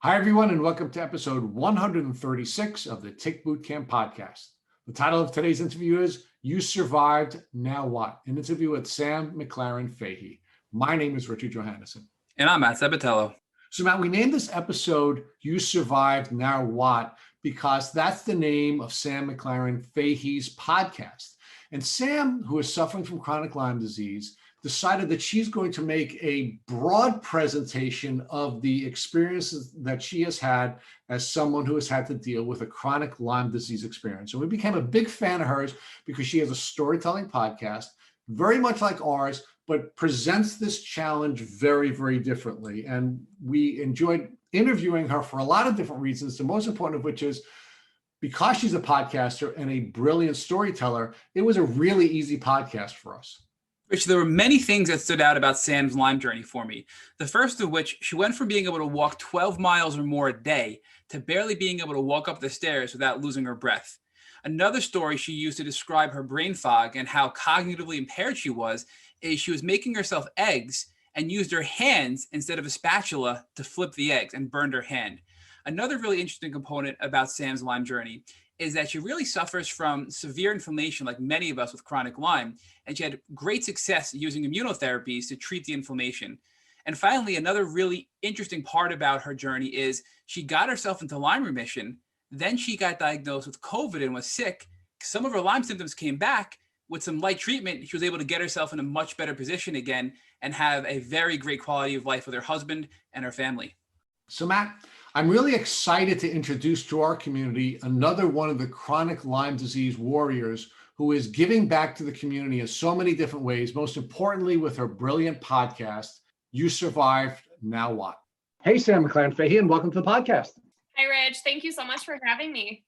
Hi, everyone, and welcome to episode 136 of the Tick Bootcamp podcast. The title of today's interview is You Survived, Now What? An interview with Sam McLaren-Fahey. My name is Richard Johannesson. And I'm Matt Sabatello. So, Matt, we named this episode You Survived, Now What? Because that's the name of Sam McLaren-Fahey's podcast. And Sam, who is suffering from chronic Lyme disease, decided that she's going to make a broad presentation of the experiences that she has had as someone who has had to deal with a chronic Lyme disease experience. And we became a big fan of hers because she has a storytelling podcast, very much like ours, but presents this challenge very, very differently. And we enjoyed interviewing her for a lot of different reasons, the most important of which is because she's a podcaster and a brilliant storyteller, it was a really easy podcast for us. Rich, there were many things that stood out about Sam's Lyme journey for me. The first of which, she went from being able to walk 12 miles or more a day to barely being able to walk up the stairs without losing her breath. Another story she used to describe her brain fog and how cognitively impaired she was is she was making herself eggs and used her hands instead of a spatula to flip the eggs and burned her hand. Another really interesting component about Sam's Lyme journey is that she really suffers from severe inflammation like many of us with chronic Lyme, and she had great success using immunotherapies to treat the inflammation. And finally, another really interesting part about her journey is she got herself into Lyme remission, then she got diagnosed with COVID and was sick. Some of her Lyme symptoms came back. With some light treatment, she was able to get herself in a much better position again and have a very great quality of life with her husband and her family. So, Matt, I'm really excited to introduce to our community another one of the chronic Lyme disease warriors who is giving back to the community in so many different ways, most importantly with her brilliant podcast, You Survived, Now What? Hey, Sam McLaren-Fahey, and welcome to the podcast. Hi, Rich. Thank you so much for having me.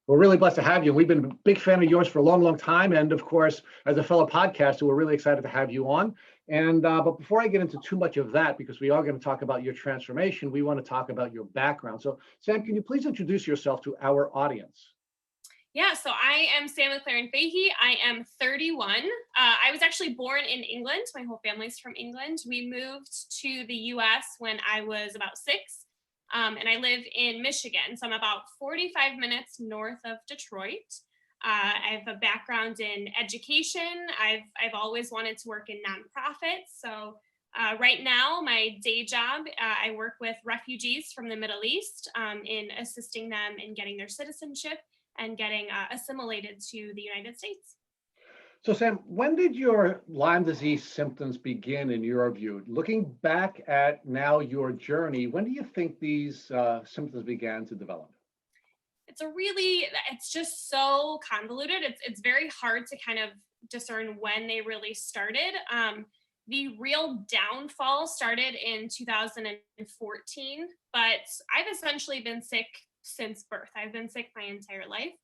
We're really blessed to have you. We've been a big fan of yours for a long, long time. And of course, as a fellow podcaster, we're really excited to have you on. And but before I get into too much of that, because we are going to talk about your transformation, we want to talk about your background. So Sam, can you please introduce yourself to our audience? Yeah, so I am Sam McLaren-Fahey. I am 31. I was actually born in England. My whole family's from England. We moved to the US when I was about 6. And I live in Michigan. So I'm about 45 minutes north of Detroit. I have a background in education. I've always wanted to work in nonprofits. So right now, my day job, I work with refugees from the Middle East in assisting them in getting their citizenship and getting assimilated to the United States. So Sam, when did your Lyme disease symptoms begin in your view? Looking back at now your journey, when do you think these symptoms began to develop? It's just so convoluted. It's very hard to kind of discern when they really started. The real downfall started in 2014, but I've essentially been sick since birth. I've been sick my entire life.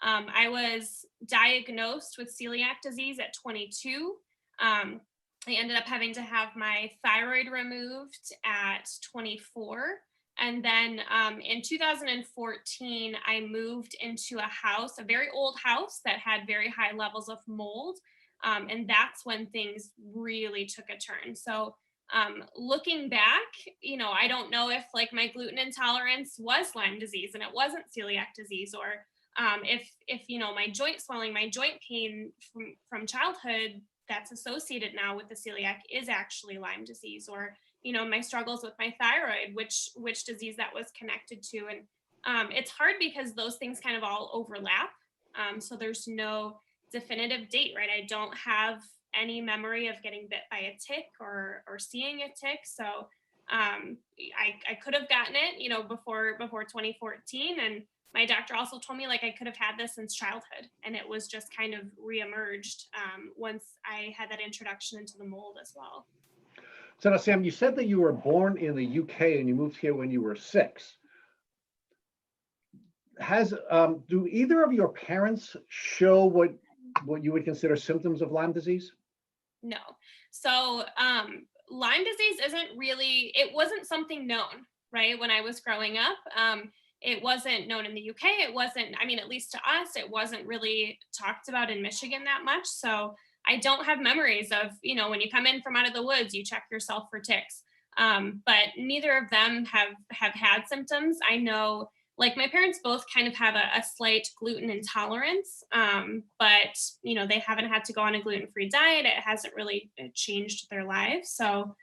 I was diagnosed with celiac disease at 22. I ended up having to have my thyroid removed at 24. And then in 2014, I moved into a very old house that had very high levels of mold. And that's when things really took a turn. So looking back, I don't know if like my gluten intolerance was Lyme disease and it wasn't celiac disease, or if my joint swelling, my joint pain from childhood that's associated now with the celiac is actually Lyme disease, or my struggles with my thyroid, which disease that was connected to. And it's hard because those things kind of all overlap. So there's no definitive date, right? I don't have any memory of getting bit by a tick or seeing a tick. So I could have gotten it, before 2014. And my doctor also told me like I could have had this since childhood, and it was just kind of reemerged once I had that introduction into the mold as well. So now, Sam, you said that you were born in the UK and you moved here when you were 6. Do either of your parents show what you would consider symptoms of Lyme disease? No. So Lyme disease it wasn't something known, right? When I was growing up, it wasn't known in the UK. It wasn't, at least to us, it wasn't really talked about in Michigan that much. So I don't have memories of, when you come in from out of the woods, you check yourself for ticks. But neither of them have had symptoms. I know, like, my parents both kind of have a slight gluten intolerance, but they haven't had to go on a gluten-free diet. It hasn't really changed their lives. So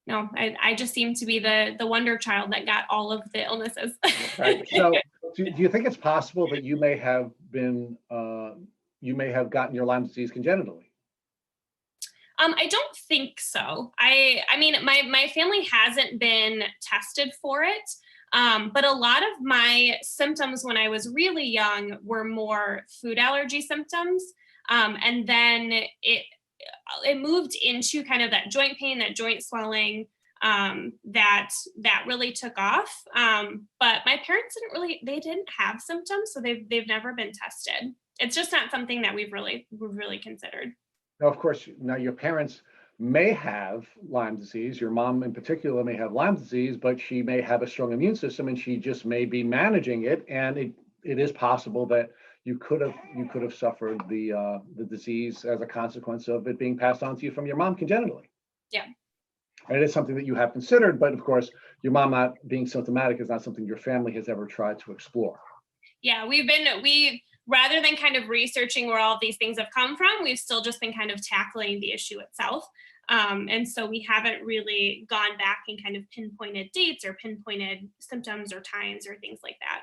no, I just seem to be the wonder child that got all of the illnesses. Right. So do you think it's possible that you may have gotten your Lyme disease congenitally? I don't think so. I mean, my family hasn't been tested for it. But a lot of my symptoms when I was really young were more food allergy symptoms. And then it moved into kind of that joint pain, that joint swelling, that really took off. But my parents they didn't have symptoms, so they've never been tested. It's just not something that we've really considered. Now, of course, now your parents may have Lyme disease. Your mom in particular may have Lyme disease, but she may have a strong immune system and she just may be managing it. And it is possible that you could have suffered the disease as a consequence of it being passed on to you from your mom congenitally. Yeah. And it is something that you have considered, but of course, your mom not being symptomatic is not something your family has ever tried to explore. Yeah, we rather than kind of researching where all of these things have come from, we've still just been kind of tackling the issue itself. And so we haven't really gone back and kind of pinpointed dates or pinpointed symptoms or times or things like that.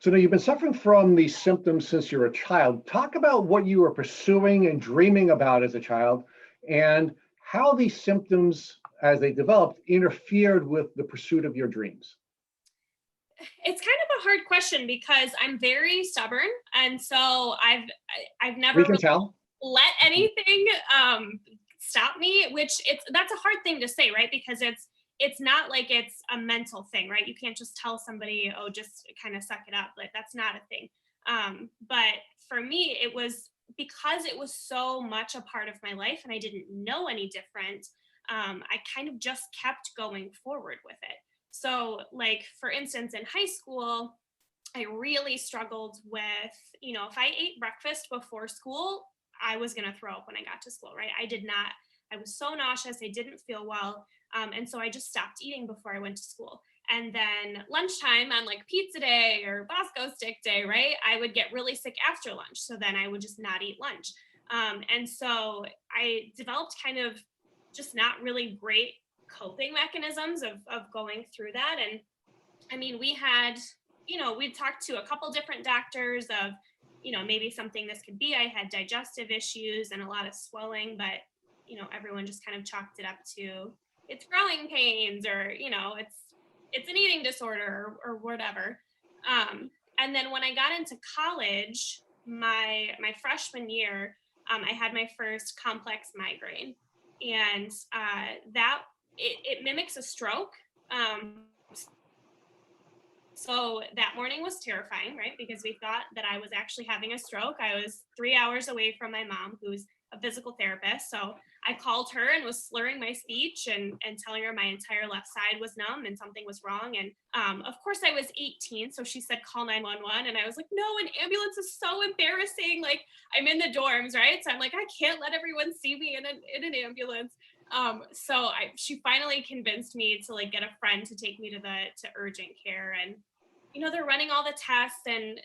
So now you've been suffering from these symptoms since you're a child. Talk about what you were pursuing and dreaming about as a child and how these symptoms, as they developed, interfered with the pursuit of your dreams. It's kind of a hard question because I'm very stubborn, and so I've never We can tell. let anything stop me. That's a hard thing to say, right? Because it's not like it's a mental thing, right? You can't just tell somebody, oh, just kind of suck it up. Like, that's not a thing. But for me, it was because it was so much a part of my life, and I didn't know any different. I kind of just kept going forward with it. So, like, for instance, in high school, I really struggled with, if I ate breakfast before school, I was going to throw up when I got to school, right? I was so nauseous. I didn't feel well. And so I just stopped eating before I went to school. And then lunchtime on like pizza day or Bosco stick day, right? I would get really sick after lunch. So then I would just not eat lunch. And so I developed kind of just not really great coping mechanisms of going through that. And I mean, we talked to a couple different doctors of, maybe something this could be. I had digestive issues and a lot of swelling, but, everyone just kind of chalked it up to it's growing pains or, it's an eating disorder or whatever. And then when I got into college, my freshman year, I had my first complex migraine, and that it mimics a stroke. So that morning was terrifying, right? Because we thought that I was actually having a stroke. I was 3 hours away from my mom, who's a physical therapist. So I called her and was slurring my speech and telling her my entire left side was numb and something was wrong. And of course I was 18. So she said, call 911. And I was like, no, an ambulance is so embarrassing. Like, I'm in the dorms, right? So I'm like, I can't let everyone see me in an ambulance. So she finally convinced me to like get a friend to take me to urgent care. And they're running all the tests, and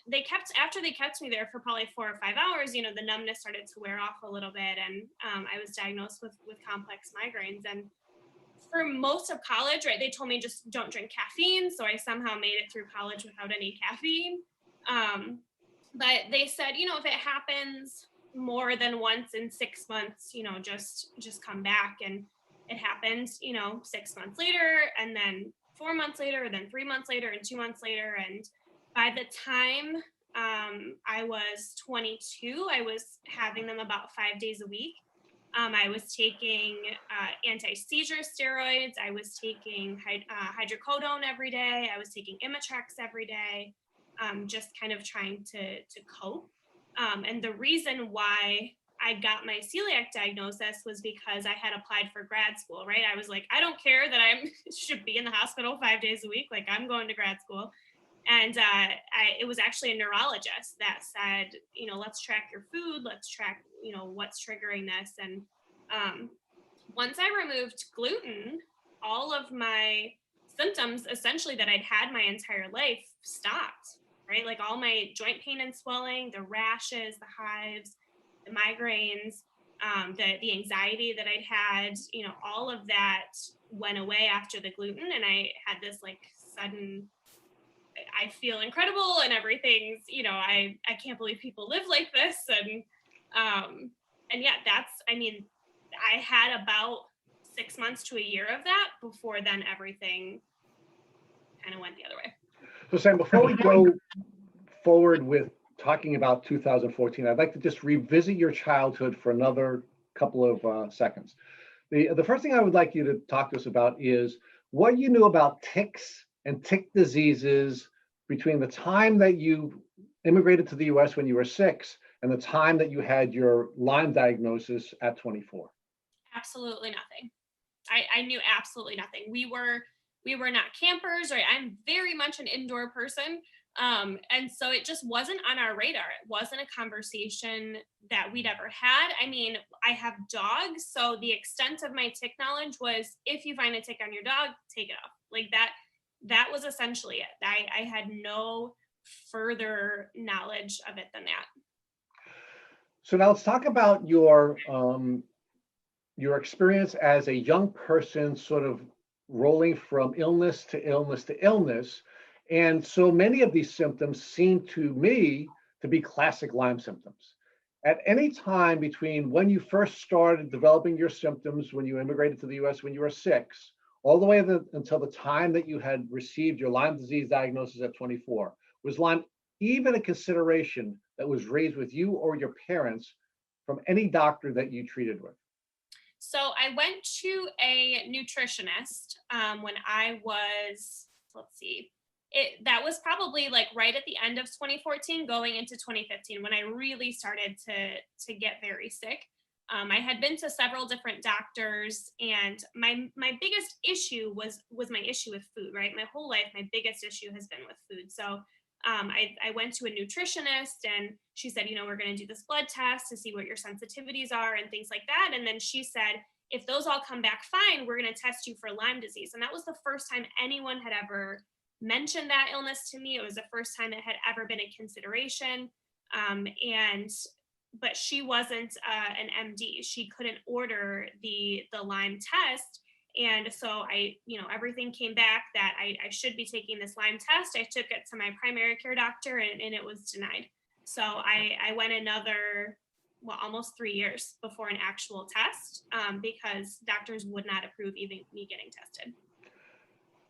after they kept me there for probably 4 or 5 hours, the numbness started to wear off a little bit. And I was diagnosed with complex migraines. And for most of college, right, they told me just don't drink caffeine. So I somehow made it through college without any caffeine. But they said, if it happens more than once in 6 months, just come back. And it happened, 6 months later, and then 4 months later, and then 3 months later, and 2 months later. And by the time I was 22, I was having them about 5 days a week. I was taking anti-seizure steroids. I was taking hydrocodone every day. I was taking Imitrex every day, just kind of trying to cope. And the reason why I got my celiac diagnosis was because I had applied for grad school, right? I was like, I don't care that I should be in the hospital 5 days a week. Like, I'm going to grad school. And it was actually a neurologist that said, let's track your food. Let's track, what's triggering this. And once I removed gluten, all of my symptoms essentially that I'd had my entire life stopped, right? Like all my joint pain and swelling, the rashes, the hives, the migraines, the anxiety that I'd had, all of that went away after the gluten. And I had this like sudden, I feel incredible and everything's, I can't believe people live like this. And yeah, I had about 6 months to a year of that before then everything kind of went the other way. So Sam, before we go forward with talking about 2014, I'd like to just revisit your childhood for another couple of seconds. The first thing I would like you to talk to us about is what you knew about ticks and tick diseases between the time that you immigrated to the US when you were 6 and the time that you had your Lyme diagnosis at 24. Absolutely nothing. I knew absolutely nothing. We were not campers, right? I'm very much an indoor person. And so it just wasn't on our radar. It wasn't a conversation that we'd ever had. I mean, I have dogs, so the extent of my tick knowledge was if you find a tick on your dog, take it off. Like that was essentially it. I had no further knowledge of it than that. So now let's talk about your experience as a young person, sort of rolling from illness to illness to illness. And so many of these symptoms seem to me to be classic Lyme symptoms. At any time between when you first started developing your symptoms, when you immigrated to the US when you were 6, all the way until the time that you had received your Lyme disease diagnosis at 24, was Lyme even a consideration that was raised with you or your parents from any doctor that you treated with? So I went to a nutritionist when I was, that was probably like right at the end of 2014, going into 2015, when I really started to get very sick. I had been to several different doctors, and my biggest issue was my issue with food, right? My whole life, my biggest issue has been with food. So I went to a nutritionist, and she said, we're going to do this blood test to see what your sensitivities are and things like that. And then she said, if those all come back fine, we're going to test you for Lyme disease. And that was the first time anyone had ever mentioned that illness to me. It was the first time it had ever been a consideration. But she wasn't an MD. She couldn't order the Lyme test. And so everything came back that I should be taking this Lyme test. I took it to my primary care doctor, and it was denied. So I went another, almost 3 years before an actual test because doctors would not approve even me getting tested.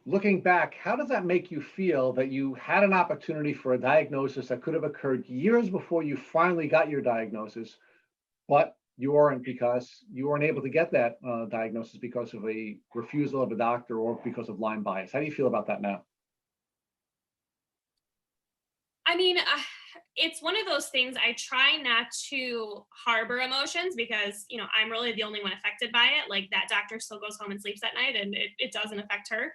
Looking back, how does that make you feel that you had an opportunity for a diagnosis that could have occurred years before you finally got your diagnosis, but you weren't, because you weren't able to get that diagnosis because of a refusal of a doctor or because of Lyme bias? How do you feel about that now? I mean, it's one of those things. I try not to harbor emotions because, I'm really the only one affected by it. Like, that doctor still goes home and sleeps at night, and it doesn't affect her.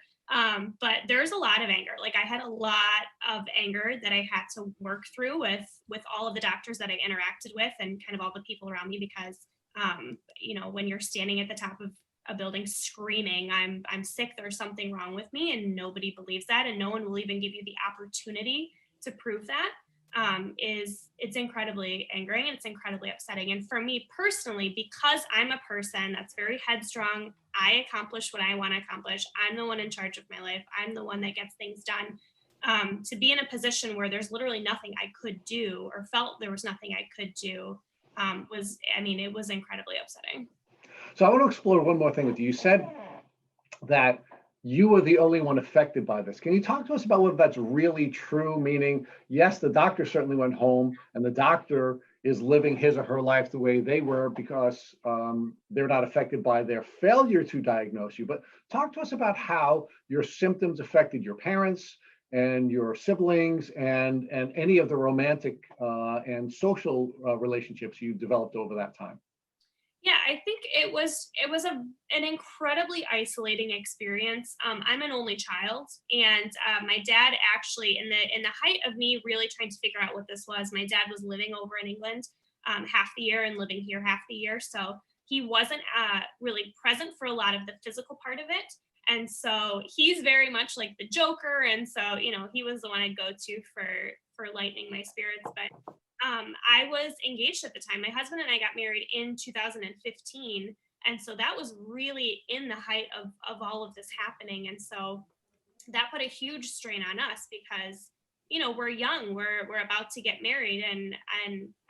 But there's a lot of anger. Like, I had a lot of anger that I had to work through with all of the doctors that I interacted with and kind of all the people around me, because, when you're standing at the top of a building screaming, I'm sick, there's something wrong with me, and nobody believes that, and no one will even give you the opportunity to prove that, it's incredibly angering, and it's incredibly upsetting. And for me personally, because I'm a person that's very headstrong, I accomplish what I want to accomplish. I'm the one in charge of my life. I'm the one that gets things done. To be in a position where there's literally nothing I could do, or felt there was nothing I could do, it was incredibly upsetting. So I want to explore one more thing with you. You said that you were the only one affected by this. Can you talk to us about whether that's really true? Meaning, yes, the doctor certainly went home, and the doctor is living his or her life the way they were because they're not affected by their failure to diagnose you. But talk to us about how your symptoms affected your parents and your siblings and any of the romantic and social relationships you developed over that time. Yeah, I think it was an incredibly isolating experience. I'm an only child, and my dad actually, in the height of me really trying to figure out what this was, my dad was living over in England half the year and living here half the year, so he wasn't really present for a lot of the physical part of it. And so he's very much like the Joker. And so, he was the one I'd go to for lightening my spirits. But I was engaged at the time. My husband and I got married in 2015. And so that was really in the height of all of this happening. And so that put a huge strain on us because, we're young, we're about to get married, and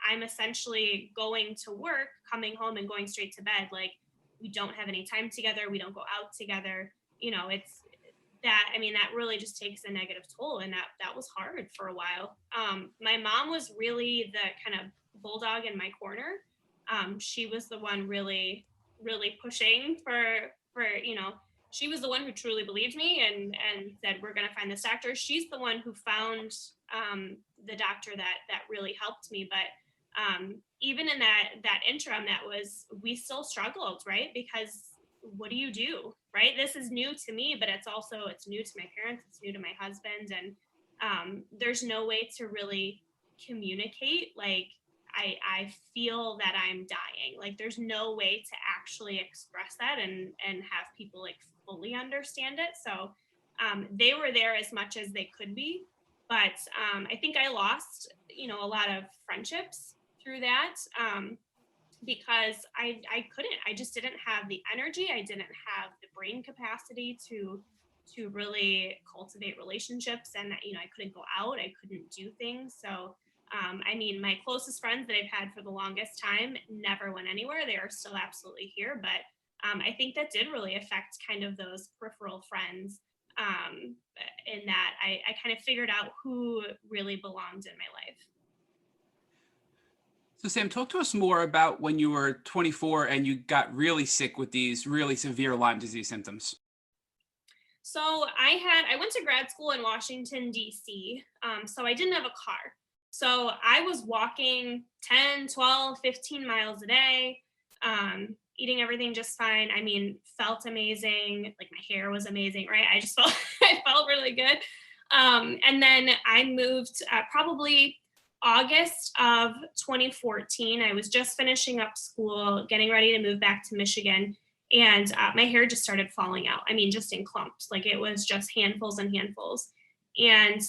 I'm essentially going to work, coming home and going straight to bed. Like, we don't have any time together. We don't go out together. It's that, that really just takes a negative toll. And that was hard for a while. My mom was really the kind of bulldog in my corner. She was the one really pushing for, she was the one who truly believed me and said, we're going to find this doctor. She's the one who found the doctor that really helped me. But even in that interim, we still struggled, right? Because what do you do, right? This is new to me, but it's new to my parents. It's new to my husband. And there's no way to really communicate. Like, I feel that I'm dying. Like, there's no way to actually express that and have people like fully understand it. So they were there as much as they could be. But I think I lost, a lot of friendships through that because I just didn't have the energy. I didn't have the brain capacity to really cultivate relationships. And, I couldn't go out. I couldn't do things. So my closest friends that I've had for the longest time never went anywhere. They are still absolutely here. But I think that did really affect kind of those peripheral friends in that I kind of figured out who really belonged in my life. So Sam, talk to us more about when you were 24 and you got really sick with these really severe Lyme disease symptoms. So I went to grad school in Washington, D.C. So I didn't have a car. So I was walking 10, 12, 15 miles a day, eating everything just fine. Felt amazing. Like, my hair was amazing, right? I just I felt really good. And then I moved probably August of 2014. I was just finishing up school, getting ready to move back to Michigan. And my hair just started falling out. Just in clumps. Like, it was just handfuls and handfuls. And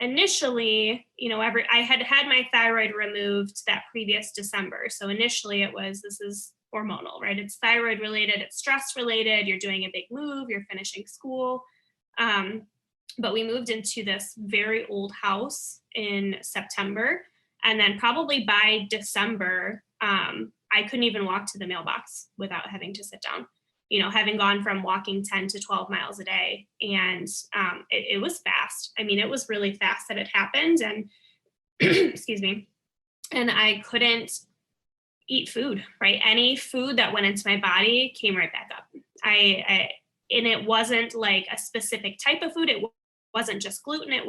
initially, I had my thyroid removed that previous December. So initially this is hormonal, right? It's thyroid related, it's stress related. You're doing a big move, you're finishing school. But we moved into this very old house in September. And then probably by December, I couldn't even walk to the mailbox without having to sit down, having gone from walking 10 to 12 miles a day. And it was fast. It was really fast that it happened. And excuse me. And I couldn't eat food, right? Any food that went into my body came right back up. And it wasn't like a specific type of food. It wasn't just gluten. It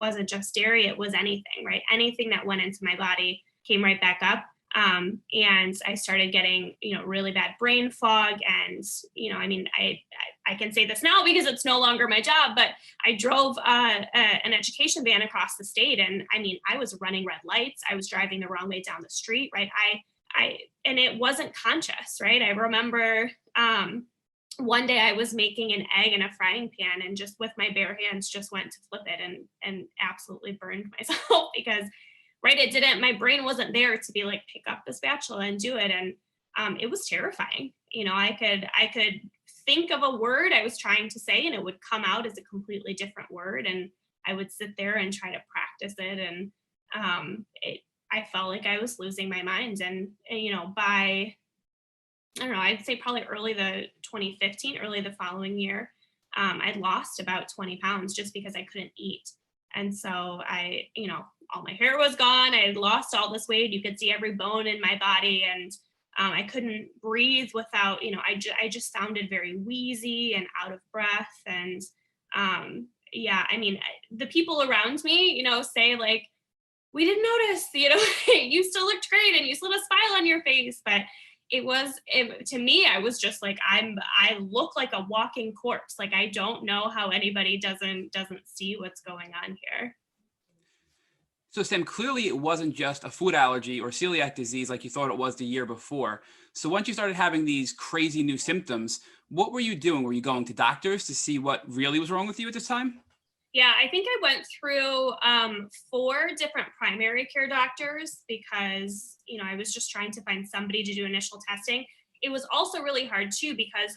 wasn't just dairy. It was anything, right? Anything that went into my body came right back up. And I started getting, really bad brain fog. And, I can say this now because it's no longer my job, but I drove an education van across the state. And I was running red lights. I was driving the wrong way down the street, right? And it wasn't conscious, right? I remember one day I was making an egg in a frying pan and just with my bare hands just went to flip it and absolutely burned myself because right, my brain wasn't there to be like, pick up the spatula and do it. And it was terrifying. I could think of a word I was trying to say and it would come out as a completely different word. And I would sit there and try to practice it. And I felt like I was losing my mind. And by, I don't know, I'd say probably early the following year, I'd lost about 20 pounds just because I couldn't eat. And so all my hair was gone. I had lost all this weight. You could see every bone in my body. And I couldn't breathe without, I just sounded very wheezy and out of breath. And the people around me, say like, we didn't notice, you still looked great and you still had a smile on your face. But to me, I was just like, I look like a walking corpse. Like, I don't know how anybody doesn't see what's going on here. So Sam, clearly it wasn't just a food allergy or celiac disease like you thought it was the year before. So once you started having these crazy new symptoms, what were you doing? Were you going to doctors to see what really was wrong with you at this time? Yeah, I think I went through 4 different primary care doctors because, I was just trying to find somebody to do initial testing. It was also really hard too because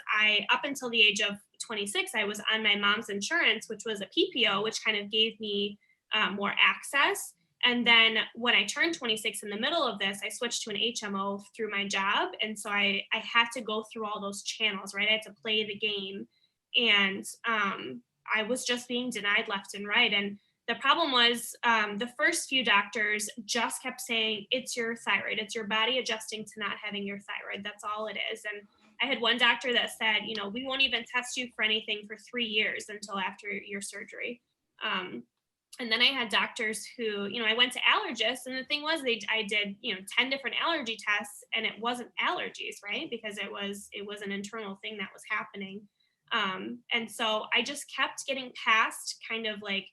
up until the age of 26, I was on my mom's insurance, which was a PPO, which kind of gave me more access. And then when I turned 26 in the middle of this, I switched to an HMO through my job. And so I had to go through all those channels, right? I had to play the game. And I was just being denied left and right. And the problem was the first few doctors just kept saying, it's your thyroid. It's your body adjusting to not having your thyroid. That's all it is. And I had one doctor that said, we won't even test you for anything for 3 years until after your surgery. And then I had doctors who, I went to allergists, and the thing was I did, 10 different allergy tests, and it wasn't allergies, right? Because it was an internal thing that was happening. And so I just kept getting passed kind of like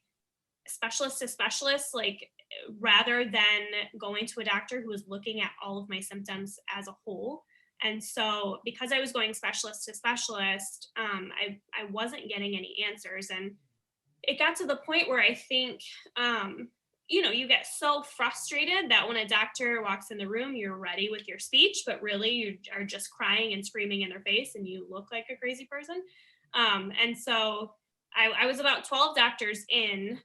specialist to specialist, like rather than going to a doctor who was looking at all of my symptoms as a whole. And so because I was going specialist to specialist, I wasn't getting any answers. And it got to the point where I think, you get so frustrated that when a doctor walks in the room, you're ready with your speech, but really you are just crying and screaming in their face and you look like a crazy person. And so I was about 12 doctors in.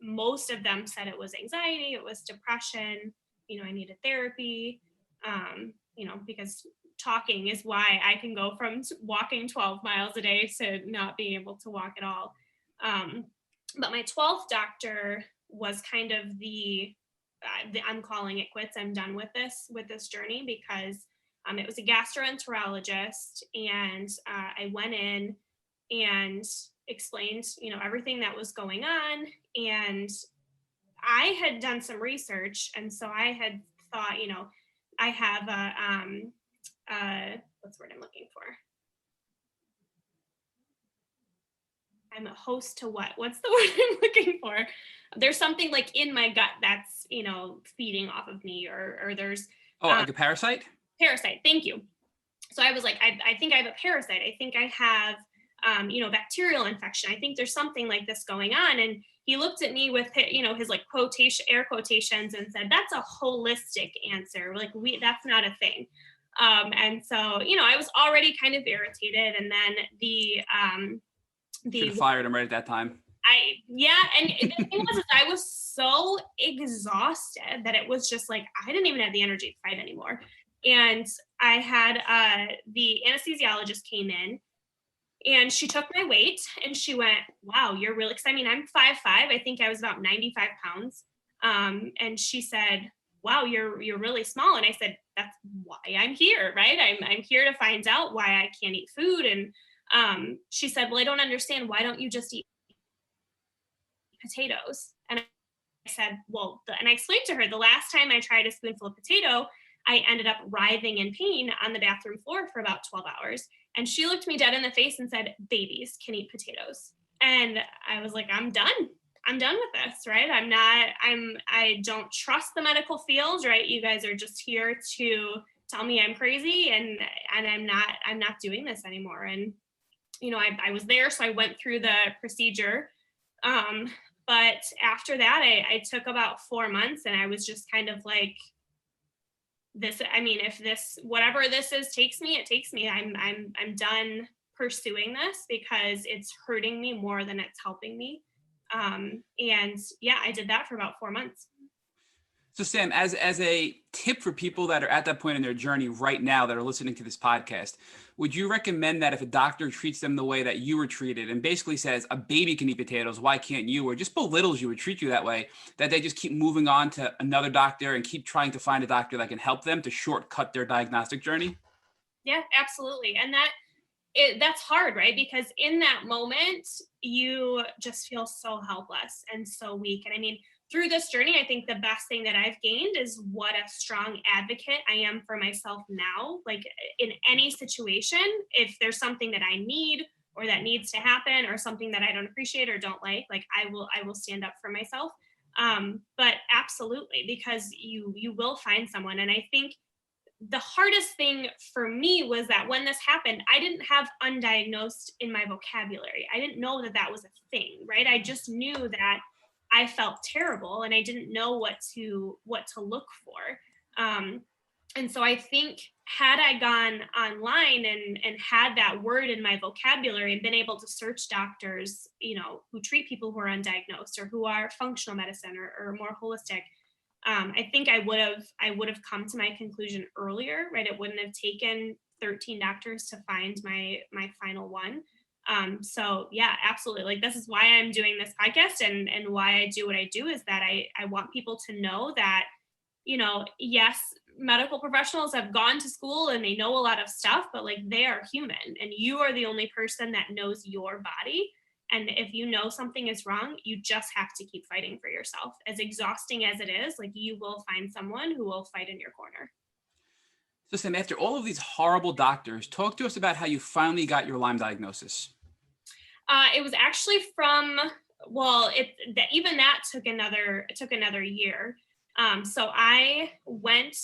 Most of them said it was anxiety, it was depression, I needed therapy, because talking is why I can go from walking 12 miles a day to not being able to walk at all. But my 12th doctor was kind of the I'm calling it quits. I'm done with this journey because it was a gastroenterologist, and I went in and explained, everything that was going on. And I had done some research, and so I had thought, I have what's the word I'm looking for? I'm a host to what? What's the word I'm looking for? There's something like in my gut that's, feeding off of me, or there's like a parasite? Parasite. Thank you. So I was like, I think I have a parasite. I think I have, bacterial infection. I think there's something like this going on. And he looked at me with, his like air quotations, and said, that's a holistic answer. Like that's not a thing. And so, I was already kind of irritated. And then Should have fired him right at that time. And the thing was, I was so exhausted that it was just like, I didn't even have the energy to fight anymore. And I had, the anesthesiologist came in, and she took my weight, and she went, wow, you're really, cause I mean, I'm 5'5". I think I was about 95 pounds. And she said, wow, you're really small. And I said, that's why I'm here, right? I'm here to find out why I can't eat food. And she said, well, I don't understand. Why don't you just eat potatoes? And I said, well, and I explained to her, the last time I tried a spoonful of potato, I ended up writhing in pain on the bathroom floor for about 12 hours. And she looked me dead in the face and said, babies can eat potatoes. And I was like, I'm done with this, right? I don't trust the medical field, right? You guys are just here to tell me I'm crazy, and I'm not doing this anymore. And, I was there, so I went through the procedure. But after that, I took about 4 months, and I was just kind of like, this, I mean, if this, whatever this is takes me, it takes me. I'm done pursuing this because it's hurting me more than it's helping me. And yeah, I did that for about 4 months. So Sam, as a tip for people that are at that point in their journey right now that are listening to this podcast, would you recommend that if a doctor treats them the way that you were treated and basically says a baby can eat potatoes, why can't you, or just belittles you or treat you that way, that they just keep moving on to another doctor and keep trying to find a doctor that can help them to shortcut their diagnostic journey? Yeah, absolutely. And that's hard, right? Because in that moment, you just feel so helpless and so weak. And I mean, through this journey, I think the best thing that I've gained is what a strong advocate I am for myself now. Like in any situation, if there's something that I need or that needs to happen or something that I don't appreciate or don't like I will stand up for myself. But absolutely, because you will find someone. And I think the hardest thing for me was that when this happened, I didn't have undiagnosed in my vocabulary. I didn't know that that was a thing, right? I just knew that I felt terrible and I didn't know what to look for. And so I think had I gone online and had that word in my vocabulary and been able to search doctors, who treat people who are undiagnosed or who are functional medicine or more holistic, I think I would have come to my conclusion earlier, right? It wouldn't have taken 13 doctors to find my final one. So yeah, absolutely. Like, this is why I'm doing this podcast and why I do what I do, is that I want people to know that, yes, medical professionals have gone to school and they know a lot of stuff, but like, they are human and you are the only person that knows your body. And if you know something is wrong, you just have to keep fighting for yourself. As exhausting as it is, like, you will find someone who will fight in your corner. So Sam, after all of these horrible doctors, talk to us about how you finally got your Lyme diagnosis. It was actually from, even that took another year. So I went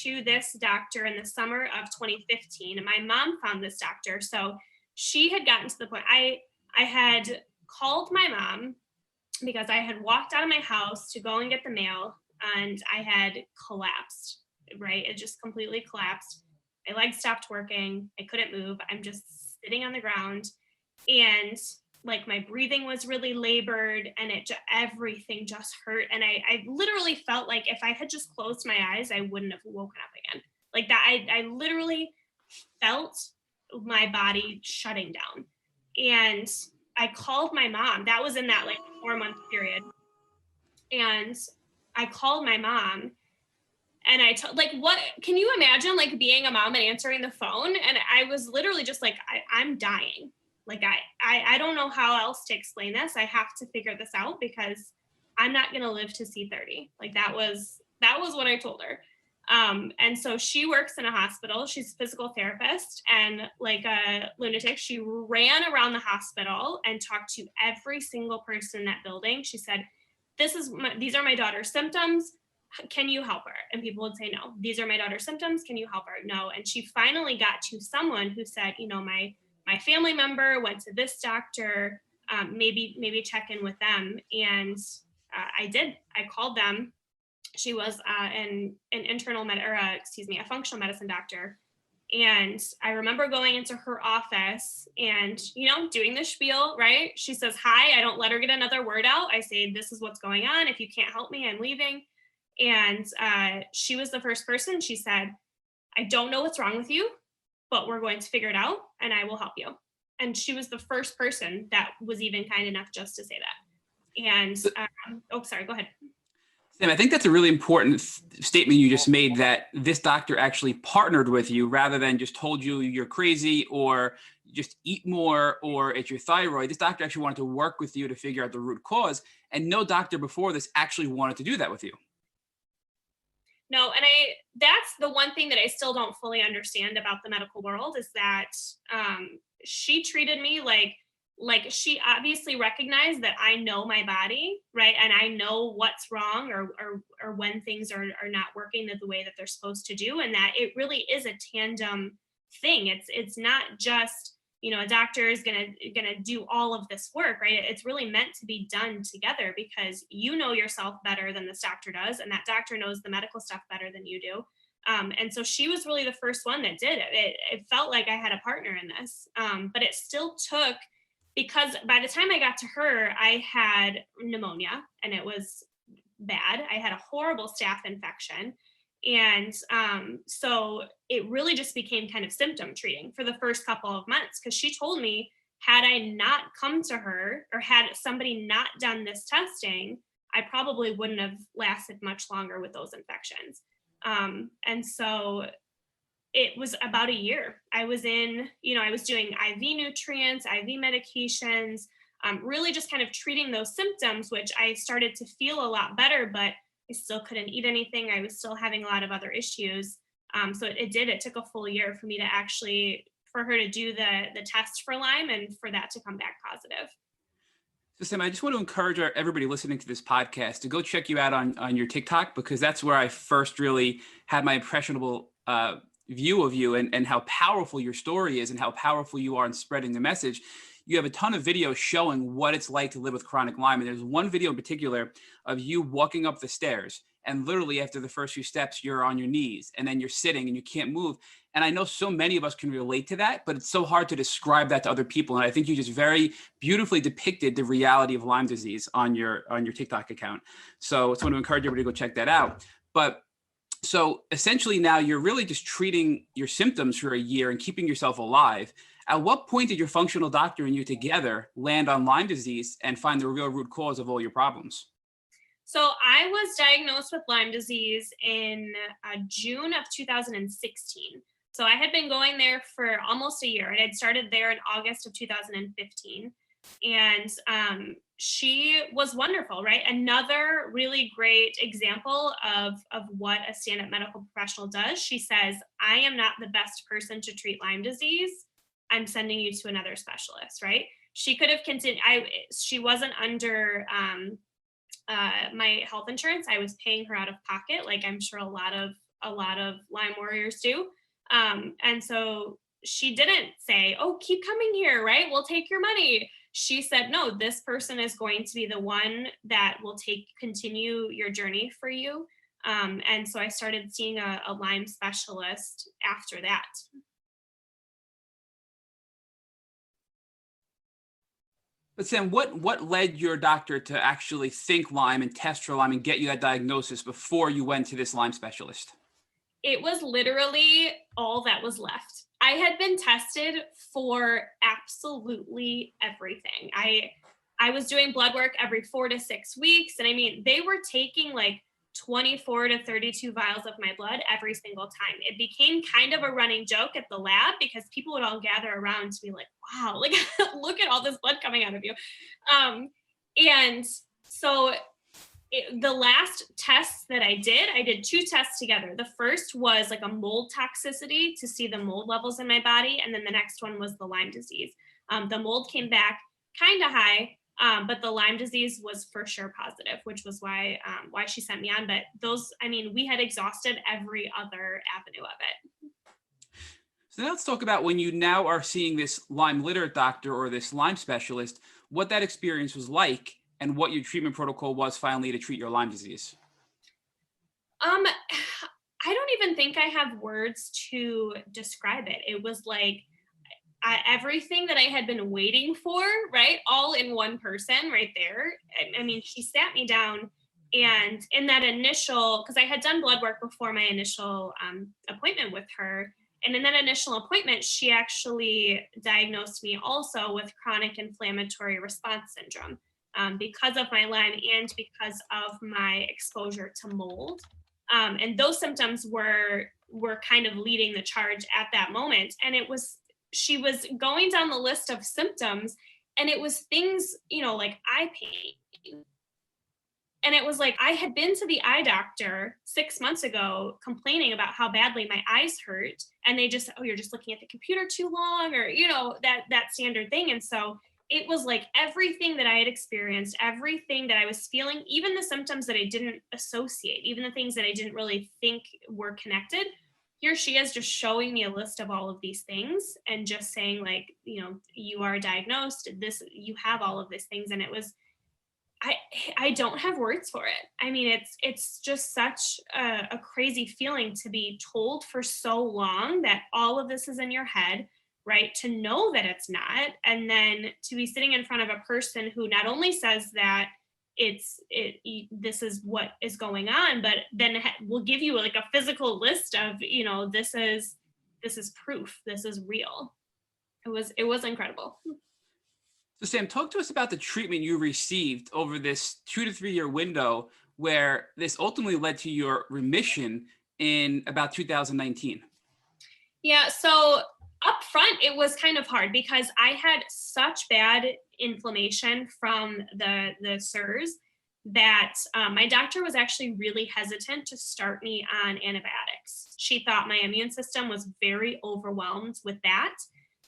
to this doctor in the summer of 2015, and my mom found this doctor. So she had gotten to the point, I had called my mom because I had walked out of my house to go and get the mail, and I had collapsed, right? It just completely collapsed. My legs stopped working. I couldn't move. I'm just sitting on the ground, and like, my breathing was really labored, and everything just hurt. And I literally felt like if I had just closed my eyes, I wouldn't have woken up again. Like that, I literally felt my body shutting down. And I called my mom. That was in that like 4-month period. And I called my mom, and what can you imagine, like, being a mom and answering the phone? And I was literally just like, I'm dying. Like, I don't know how else to explain this. I have to figure this out because I'm not going to live to see 30. Like, that was what I told her. And so she works in a hospital. She's a physical therapist, and like a lunatic, she ran around the hospital and talked to every single person in that building. She said, these are my daughter's symptoms. Can you help her? And people would say, no. These are my daughter's symptoms. Can you help her? No. And she finally got to someone who said, my family member went to this doctor, maybe check in with them. And I did. I called them. She was a functional medicine doctor. And I remember going into her office and, doing the spiel, right? She says, hi. I don't let her get another word out. I say, this is what's going on. If you can't help me, I'm leaving. And she was the first person. She said, I don't know what's wrong with you, but we're going to figure it out and I will help you. And she was the first person that was even kind enough just to say that. And, sorry, go ahead. Sam, I think that's a really important statement you just made, that this doctor actually partnered with you rather than just told you you're crazy or just eat more or it's your thyroid. This doctor actually wanted to work with you to figure out the root cause, and no doctor before this actually wanted to do that with you. No, and that's the one thing that I still don't fully understand about the medical world, is that she treated me like she obviously recognized that I know my body, right? And I know what's wrong or when things are not working the way that they're supposed to do. And that it really is a tandem thing. It's not just, a doctor is gonna do all of this work, right? It's really meant to be done together, because you know yourself better than this doctor does, and that doctor knows the medical stuff better than you do. And so she was really the first one that did it. It felt like I had a partner in this, but it still took, because by the time I got to her, I had pneumonia and it was bad. I had a horrible staph infection. And so it really just became kind of symptom treating for the first couple of months, because she told me, had I not come to her or had somebody not done this testing, I probably wouldn't have lasted much longer with those infections. And so it was about a year. I was in, I was doing IV nutrients, IV medications, really just kind of treating those symptoms, which I started to feel a lot better, but I still couldn't eat anything. I was still having a lot of other issues. So it took a full year for me to for her to do the test for Lyme and for that to come back positive. So Sam, I just want to encourage everybody listening to this podcast to go check you out on your TikTok, because that's where I first really had my impressionable view of you and how powerful your story is and how powerful you are in spreading the message. You have a ton of videos showing what it's like to live with chronic Lyme. And there's one video in particular of you walking up the stairs, and literally after the first few steps, you're on your knees and then you're sitting and you can't move. And I know so many of us can relate to that, but it's so hard to describe that to other people. And I think you just very beautifully depicted the reality of Lyme disease on your TikTok account. So I just want to encourage everybody to go check that out. But so essentially now you're really just treating your symptoms for a year and keeping yourself alive. At what point did your functional doctor and you together land on Lyme disease and find the real root cause of all your problems? So I was diagnosed with Lyme disease in June of 2016. So I had been going there for almost a year. I had started there in August of 2015. And she was wonderful, right? Another really great example of what a stand-up medical professional does. She says, I am not the best person to treat Lyme disease. I'm sending you to another specialist, right? She could have continued. She wasn't under my health insurance. I was paying her out of pocket, like I'm sure a lot of Lyme warriors do. And so she didn't say, oh, keep coming here, right? We'll take your money. She said, no, this person is going to be the one that will continue your journey for you. And so I started seeing a Lyme specialist after that. But Sam, what led your doctor to actually think Lyme and test for Lyme and get you that diagnosis before you went to this Lyme specialist? It was literally all that was left. I had been tested for absolutely everything. I was doing blood work every 4 to 6 weeks. And I mean, they were taking like 24 to 32 vials of my blood every single time. It became kind of a running joke at the lab because people would all gather around to be like, wow, like look at all this blood coming out of you. And so the last tests that I did 2 tests together. The first was like a mold toxicity to see the mold levels in my body. And then the next one was the Lyme disease. The mold came back kind of high, but the Lyme disease was for sure positive, which was why she sent me on. But those, I mean, we had exhausted every other avenue of it. So now let's talk about when you now are seeing this Lyme literate doctor or this Lyme specialist, what that experience was like and what your treatment protocol was finally to treat your Lyme disease. I don't even think I have words to describe it. It was like everything that I had been waiting for, right? All in one person right there. I mean, she sat me down, and in that initial, because I had done blood work before my initial appointment with her. And in that initial appointment, she actually diagnosed me also with chronic inflammatory response syndrome because of my Lyme and because of my exposure to mold. And those symptoms were kind of leading the charge at that moment. And she was going down the list of symptoms, and it was things, like eye pain. And it was like, I had been to the eye doctor 6 months ago complaining about how badly my eyes hurt. And they just, oh, you're just looking at the computer too long, or, that standard thing. And so it was like everything that I had experienced, everything that I was feeling, even the symptoms that I didn't associate, even the things that I didn't really think were connected. Here she is just showing me a list of all of these things and just saying like, you are diagnosed, you have all of these things. And it was, I don't have words for it. I mean, it's just such a crazy feeling to be told for so long that all of this is in your head, right? To know that it's not, and then to be sitting in front of a person who not only says that this is what is going on, but then will give you like a physical list of, this is proof, this is real. It was incredible. So Sam, talk to us about the treatment you received over this 2 to 3 year window where this ultimately led to your remission in about 2019. Yeah, so up front, it was kind of hard because I had such bad inflammation from the SIRS that my doctor was actually really hesitant to start me on antibiotics. She thought my immune system was very overwhelmed with that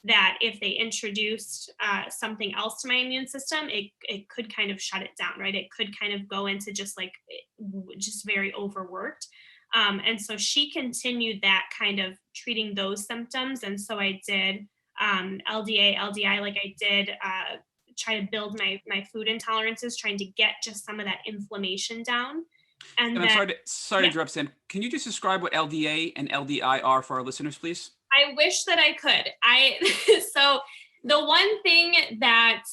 that if they introduced something else to my immune system, it could kind of shut it down, right? It could kind of go into just very overworked. And so she continued that kind of treating those symptoms. And so I did LDA, LDI, like I did try to build my food intolerances, trying to get just some of that inflammation down. And I'm sorry to interrupt, Sam. Can you just describe what LDA and LDI are for our listeners, please? I wish that I could. So the one thing that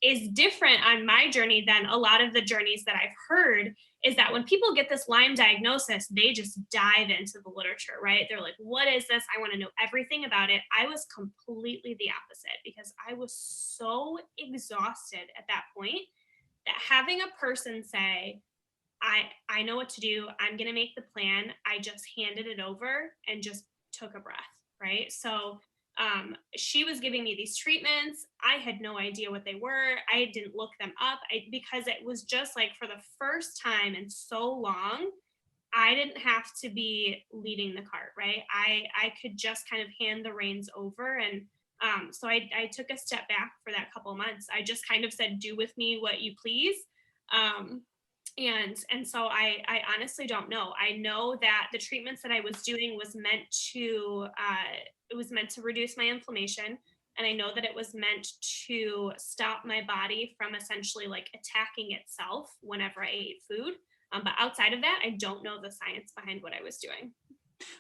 is different on my journey than a lot of the journeys that I've heard is that when people get this Lyme diagnosis, they just dive into the literature, right? They're like, what is this? I want to know everything about it. I was completely the opposite because I was so exhausted at that point that having a person say, I know what to do, I'm going to make the plan, I just handed it over and just took a breath, right? So she was giving me these treatments. I had no idea what they were. I didn't look them up because it was just like for the first time in so long, I didn't have to be leading the cart, right? I could just kind of hand the reins over. And so I took a step back for that couple of months. I just kind of said, do with me what you please. And so I honestly don't know. I know that the treatments that I was doing was meant to reduce my inflammation. And I know that it was meant to stop my body from essentially like attacking itself whenever I ate food. But outside of that, I don't know the science behind what I was doing.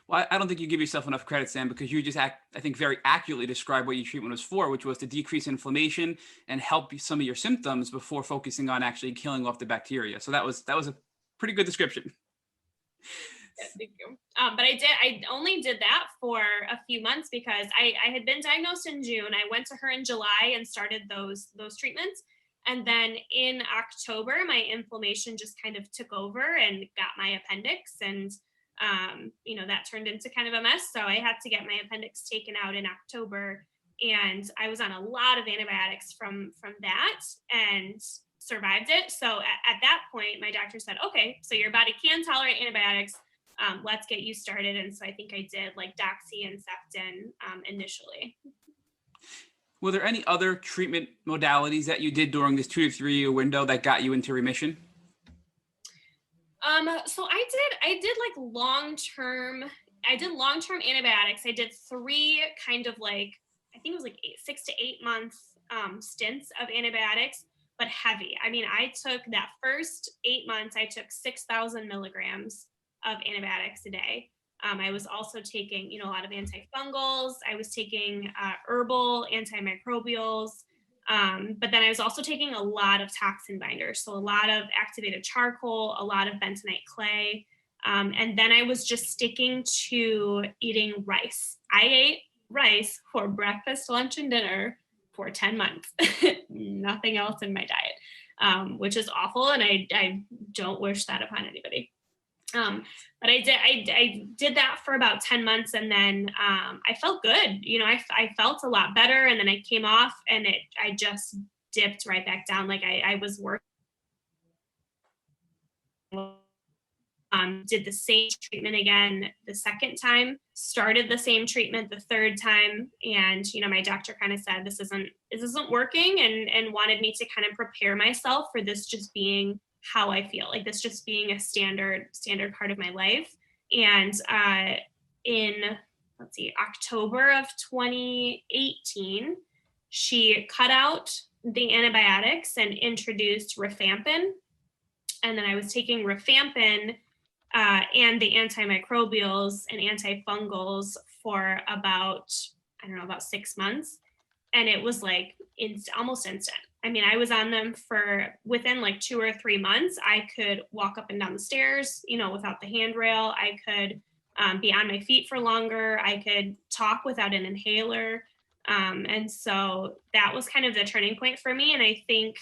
Well, I don't think you give yourself enough credit, Sam, because you just I think very accurately described what your treatment was for, which was to decrease inflammation and help some of your symptoms before focusing on actually killing off the bacteria. So that was a pretty good description. Yeah, thank you. But I only did that for a few months because I had been diagnosed in June. I went to her in July and started those treatments. And then in October, my inflammation just kind of took over and got my appendix, and that turned into kind of a mess. So I had to get my appendix taken out in October, and I was on a lot of antibiotics from that and survived it. So at that point, my doctor said, okay, so your body can tolerate antibiotics. Let's get you started. And so I think I did like Doxy and Septin initially. Were there any other treatment modalities that you did during this 2 to 3 year window that got you into remission? So I did like long-term antibiotics. I did 3 kind of like, I think it was like 6 to 8 month stints of antibiotics, but heavy. I mean, I took that first 8 months, I took 6,000 milligrams of antibiotics a day. I was also taking, a lot of antifungals. I was taking herbal antimicrobials. But then I was also taking a lot of toxin binders. So a lot of activated charcoal, a lot of bentonite clay. And then I was just sticking to eating rice. I ate rice for breakfast, lunch, and dinner for 10 months. Nothing else in my diet, which is awful. And I don't wish that upon anybody. But I did that for about 10 months, and then I felt good. I felt a lot better, and then I came off, and I just dipped right back down. Like I was working. Did the same treatment again the second time, started the same treatment the third time, and my doctor kind of said this isn't working, and wanted me to kind of prepare myself for this just being how I feel, like this just being a standard part of my life. And in October of 2018, she cut out the antibiotics and introduced rifampin. And then I was taking rifampin and the antimicrobials and antifungals for about 6 months. And it was like almost instant. I mean, I was on them for within like 2 or 3 months. I could walk up and down the stairs, without the handrail. I could be on my feet for longer. I could talk without an inhaler. And so that was kind of the turning point for me. And I think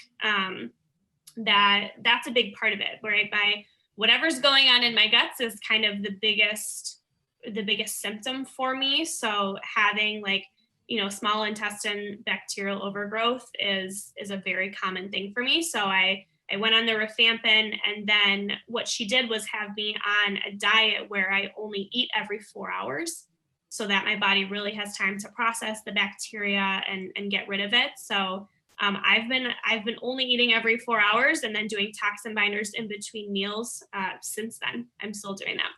that's a big part of it, right? By whatever's going on in my guts is kind of the biggest symptom for me. So having small intestine bacterial overgrowth is a very common thing for me. So I went on the rifampin, and then what she did was have me on a diet where I only eat every 4 hours. so that my body really has time to process the bacteria and get rid of it. So I've been only eating every 4 hours and then doing toxin binders in between meals since then. I'm still doing that.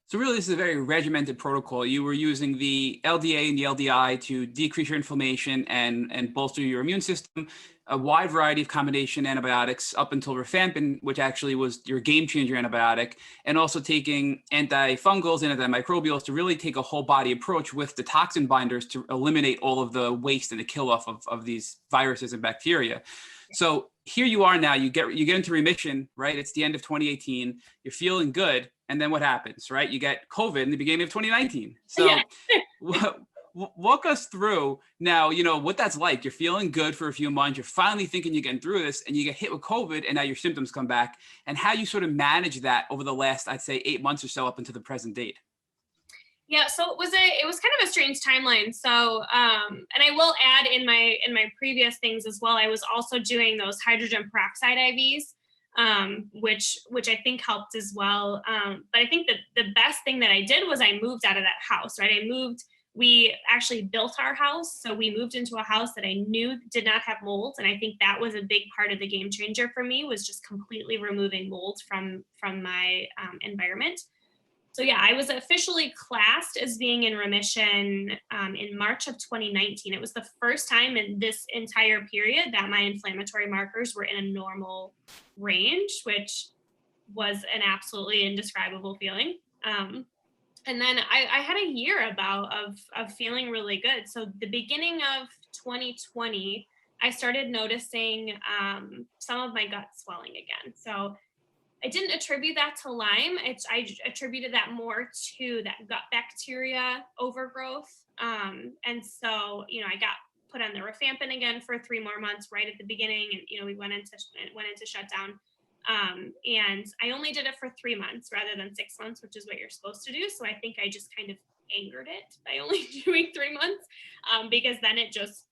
So really, this is a very regimented protocol. You were using the LDA and the LDI to decrease your inflammation and bolster your immune system, a wide variety of combination antibiotics up until rifampin, which actually was your game changer antibiotic, and also taking antifungals and antimicrobials to really take a whole body approach with the toxin binders to eliminate all of the waste and the kill off of these viruses and bacteria. So here you are now, you get into remission, right? It's the end of 2018, you're feeling good. And then what happens, right? You get COVID in the beginning of 2019. So Yeah. walk us through now, what that's like. You're feeling good for a few months. You're finally thinking you're getting through this, and you get hit with COVID, and now your symptoms come back, and how you sort of manage that over the last, I'd say, 8 months or so up until the present date. Yeah, so it was kind of a strange timeline. So, and I will add in my previous things as well, I was also doing those hydrogen peroxide IVs, which I think helped as well. But I think that the best thing that I did was I moved out of that house, right? We actually built our house. So we moved into a house that I knew did not have mold. And I think that was a big part of the game changer for me, was just completely removing mold from my environment. So yeah, I was officially classed as being in remission in March of 2019. It was the first time in this entire period that my inflammatory markers were in a normal range, which was an absolutely indescribable feeling. And then I had a year of feeling really good. So the beginning of 2020, I started noticing some of my gut swelling again. So I didn't attribute that to Lyme. I attributed that more to that gut bacteria overgrowth. And so, I got put on the rifampin again for 3 more months right at the beginning. And, we went into shutdown. And I only did it for 3 months rather than 6 months, which is what you're supposed to do. So I think I just kind of angered it by only doing 3 months, because then it just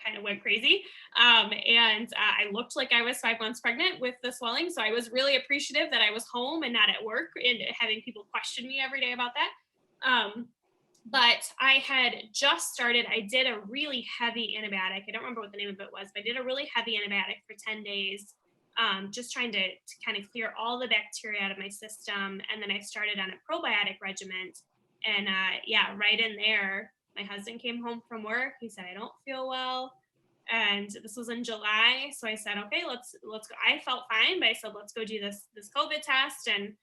kind of went crazy. And I looked like I was 5 months pregnant with the swelling. So I was really appreciative that I was home and not at work and having people question me every day about that. But I had just started, I did a really heavy antibiotic. I don't remember what the name of it was, but I did a really heavy antibiotic for 10 days, just trying to kind of clear all the bacteria out of my system. And then I started on a probiotic regimen. And right in there, my husband came home from work. He said, I don't feel well. And this was in July. So I said, okay, let's go. I felt fine, but I said, let's go do this COVID test. And,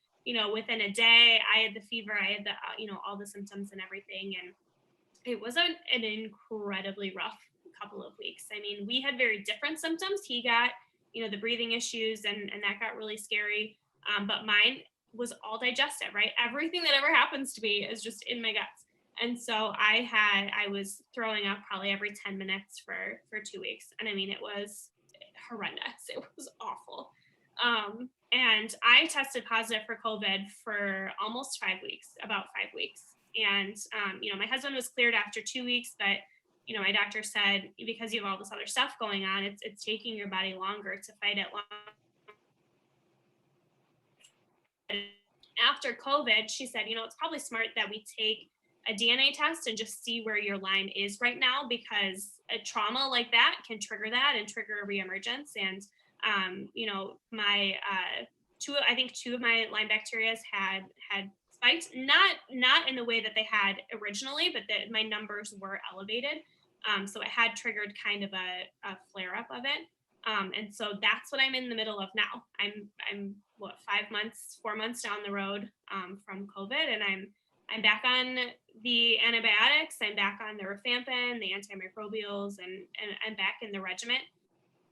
within a day, I had the fever, I had the, all the symptoms and everything. And it was an incredibly rough couple of weeks. I mean, we had very different symptoms. He got, the breathing issues and that got really scary. But mine was all digestive, right? Everything that ever happens to me is just in my guts. And so I was throwing up probably every 10 minutes for 2 weeks. And I mean, it was horrendous. It was awful. And I tested positive for COVID for almost 5 weeks, about 5 weeks. And, my husband was cleared after 2 weeks, but, my doctor said, because you have all this other stuff going on, it's taking your body longer to fight it. After COVID, she said, it's probably smart that we take a DNA test and just see where your Lyme is right now, because a trauma like that can trigger that and trigger a reemergence. And, my, two of my Lyme bacteria had spiked, not in the way that they had originally, but that my numbers were elevated. So it had triggered kind of a flare up of it. And so that's what I'm in the middle of now. I'm 4 months down the road from COVID, and I'm back on the antibiotics. I'm back on the rifampin, the antimicrobials, and I'm back in the regimen.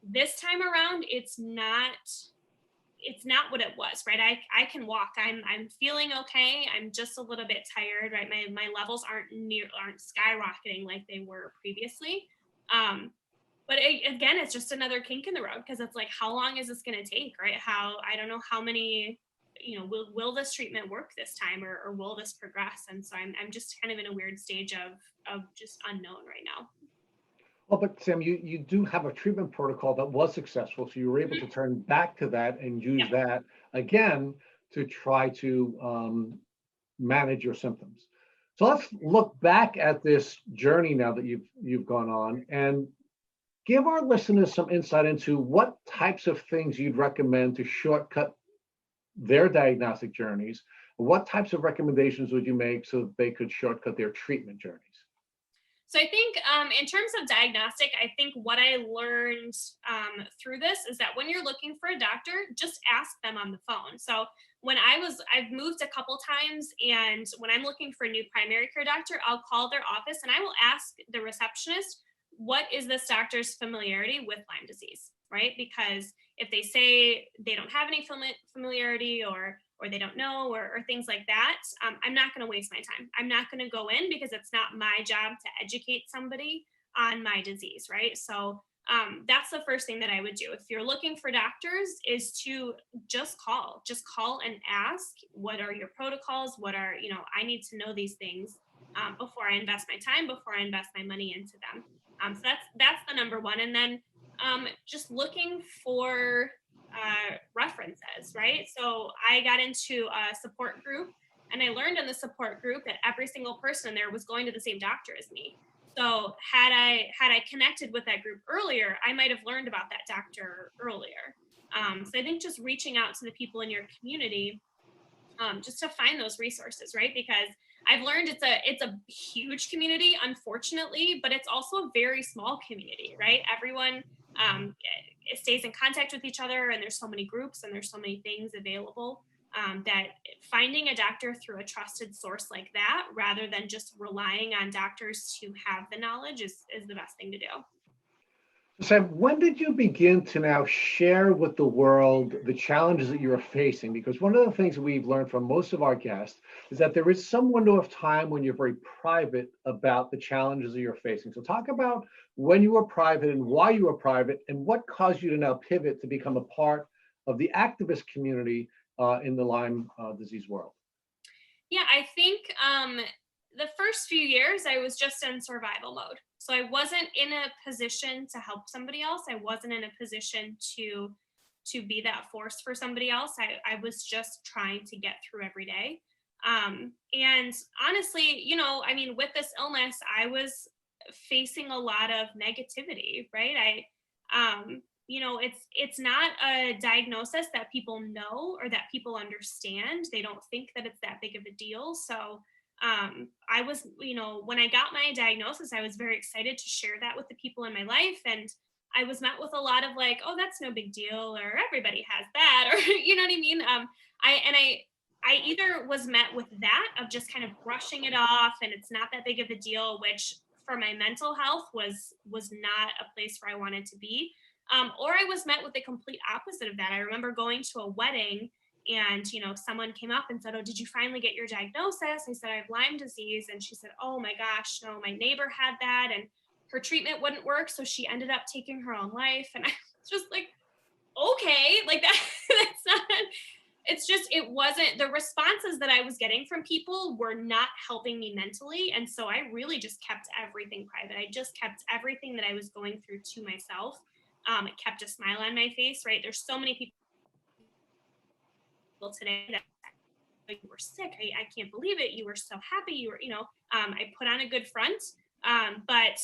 This time around, it's not what it was, right? I can walk. I'm feeling okay. I'm just a little bit tired, right? My levels aren't skyrocketing like they were previously. But again, it's just another kink in the road, because it's like, how long is this going to take, right? I don't know how many, will this treatment work this time, or will this progress? And so I'm just kind of in a weird stage of just unknown right now. Well, but Sam, you do have a treatment protocol that was successful, so you were able to turn back to that and use that again to try to manage your symptoms. So let's look back at this journey now that you've gone on, and give our listeners some insight into what types of things you'd recommend to shortcut their diagnostic journeys. What types of recommendations would you make so that they could shortcut their treatment journeys? So I think in terms of diagnostic, I think what I learned through this is that when you're looking for a doctor, just ask them on the phone. So I've moved a couple times, and when I'm looking for a new primary care doctor, I'll call their office and I will ask the receptionist, what is this doctor's familiarity with Lyme disease, right? Because if they say they don't have any familiarity or they don't know or things like that, I'm not going to waste my time. I'm not going to go in because it's not my job to educate somebody on my disease, right? So that's the first thing that I would do. If you're looking for doctors, is to just call and ask, what are your protocols? I need to know these things before I invest my time, before I invest my money into them. So that's the number one. And then just looking for references, right? So I got into a support group, and I learned in the support group that every single person there was going to the same doctor as me. So had I connected with that group earlier, I might have learned about that doctor earlier. So I think just reaching out to the people in your community, just to find those resources, right? Because I've learned it's a huge community, unfortunately, but it's also a very small community, right? Everyone it stays in contact with each other, and there's so many groups and there's so many things available that finding a doctor through a trusted source like that, rather than just relying on doctors to have the knowledge, is the best thing to do. Sam, when did you begin to now share with the world the challenges that you're facing? Because one of the things we've learned from most of our guests is that there is some window of time when you're very private about the challenges that you're facing. So talk about when you were private and why you were private, and what caused you to now pivot to become a part of the activist community in the Lyme disease world. Yeah, I think the first few years I was just in survival mode. So I wasn't in a position to help somebody else. I wasn't in a position to be that force for somebody else. I was just trying to get through every day. And honestly, with this illness, I was facing a lot of negativity, right? It's not a diagnosis that people know or that people understand. They don't think that it's that big of a deal. So I was, when I got my diagnosis, I was very excited to share that with the people in my life. And I was met with a lot of like, oh, that's no big deal, or everybody has that, or you know what I mean? I either was met with that of just kind of brushing it off and it's not that big of a deal, which for my mental health was not a place where I wanted to be. Or I was met with the complete opposite of that. I remember going to a wedding and, someone came up and said, oh, did you finally get your diagnosis? I said, I have Lyme disease. And she said, oh my gosh, no, my neighbor had that and her treatment wouldn't work. So she ended up taking her own life. And I was just like, okay, like that's not, it wasn't, the responses that I was getting from people were not helping me mentally. And so I really just kept everything private. I just kept everything that I was going through to myself. It kept a smile on my face, right? There's so many people today that you were sick. I can't believe it. You were so happy. You were, I put on a good front. But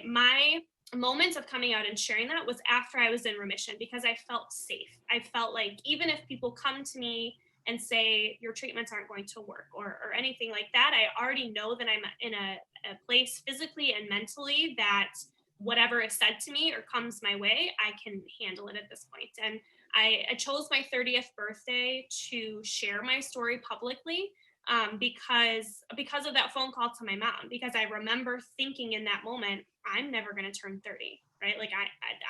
my moment of coming out and sharing that was after I was in remission, because I felt safe. I felt like even if people come to me and say your treatments aren't going to work or anything like that, I already know that I'm in a place physically and mentally that whatever is said to me or comes my way, I can handle it at this point. And I chose my 30th birthday to share my story publicly because of that phone call to my mom, because I remember thinking in that moment, I'm never going to turn 30, right? Like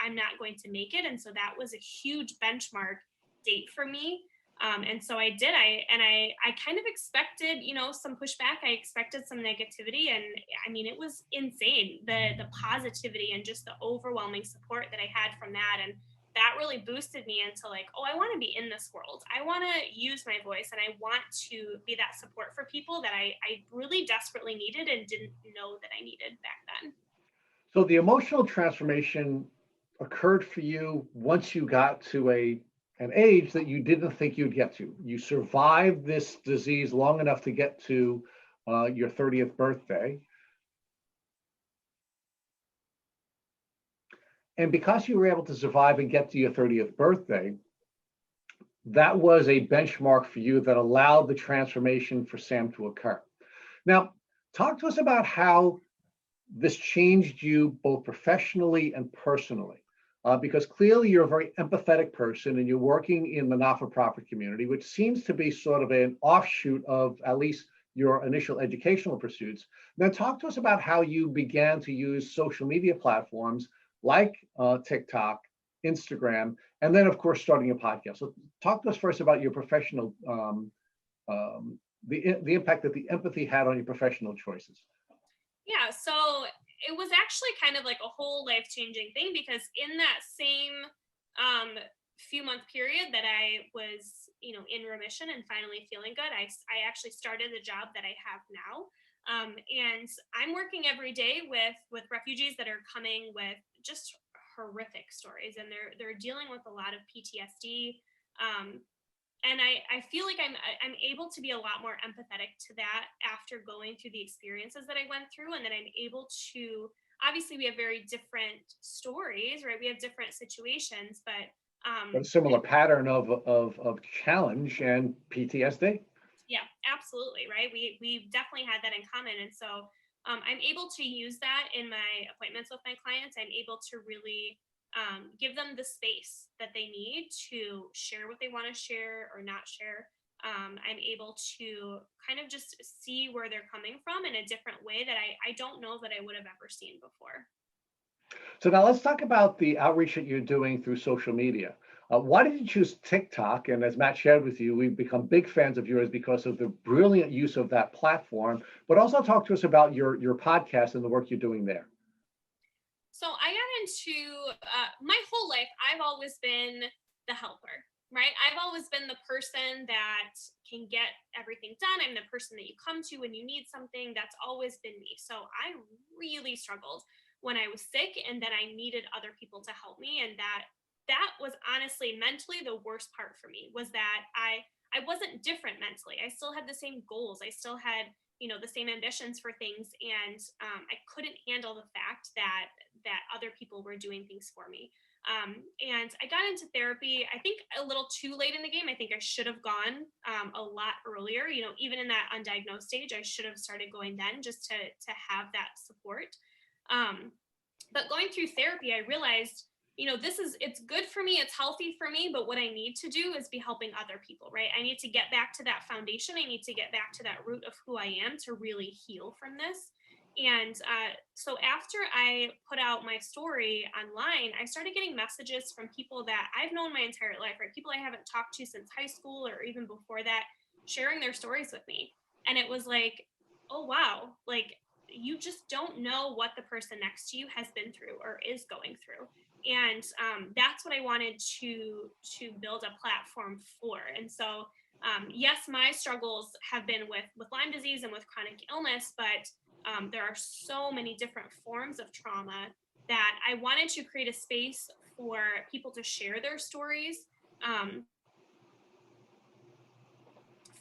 I'm not going to make it. And so that was a huge benchmark date for me. And so I did, I kind of expected, some pushback. I expected some negativity, and I mean, it was insane. The positivity and just the overwhelming support that I had from that. And that really boosted me into like, oh, I want to be in this world. I want to use my voice, and I want to be that support for people that I really desperately needed and didn't know that I needed back then. So the emotional transformation occurred for you once you got to an age that you didn't think you'd get to. You survived this disease long enough to get to your 30th birthday. And because you were able to survive and get to your 30th birthday, that was a benchmark for you that allowed the transformation for Sam to occur. Now, talk to us about how this changed you both professionally and personally, because clearly you're a very empathetic person and you're working in the not-for-profit community, which seems to be sort of an offshoot of at least your initial educational pursuits. Then talk to us about how you began to use social media platforms like TikTok, Instagram, and then of course starting a podcast. So talk to us first about your professional, the impact that the empathy had on your professional choices. Yeah, so it was actually kind of like a whole life-changing thing, because in that same few month period that I was, in remission and finally feeling good, I actually started the job that I have now. And I'm working every day with refugees that are coming with just horrific stories, and they're dealing with a lot of PTSD. And I feel like I'm able to be a lot more empathetic to that after going through the experiences that I went through, and that I'm able to, obviously we have very different stories, right? We have different situations, but a similar pattern of challenge and PTSD. Yeah, absolutely, right? We definitely had that in common, and so I'm able to use that in my appointments with my clients. I'm able to really give them the space that they need to share what they want to share or not share. I'm able to kind of just see where they're coming from in a different way that I don't know that I would have ever seen before. So now let's talk about the outreach that you're doing through social media. Why did you choose TikTok? And as Matt shared with you, we've become big fans of yours because of the brilliant use of that platform, but also talk to us about your podcast and the work you're doing there. So I got into my whole life, I've always been the helper, right? I've always been the person that can get everything done. I'm the person that you come to when you need something. That's always been me. So I really struggled when I was sick, and that I needed other people to help me. And that was honestly mentally the worst part for me, was that I wasn't different mentally. I still had the same goals. I still had the same ambitions for things, and I couldn't handle the fact that other people were doing things for me. And I got into therapy, I think a little too late in the game. I think I should have gone a lot earlier. Even in that undiagnosed stage, I should have started going then, just to have that support. But going through therapy, I realized, it's good for me, it's healthy for me, but what I need to do is be helping other people, right? I need to get back to that foundation. I need to get back to that root of who I am to really heal from this. And so after I put out my story online, I started getting messages from people that I've known my entire life, right? People I haven't talked to since high school or even before that, sharing their stories with me. And it was like, oh, wow, like you just don't know what the person next to you has been through or is going through. And that's what I wanted to build a platform for. And so, yes, my struggles have been with Lyme disease and with chronic illness, but there are so many different forms of trauma that I wanted to create a space for people to share their stories,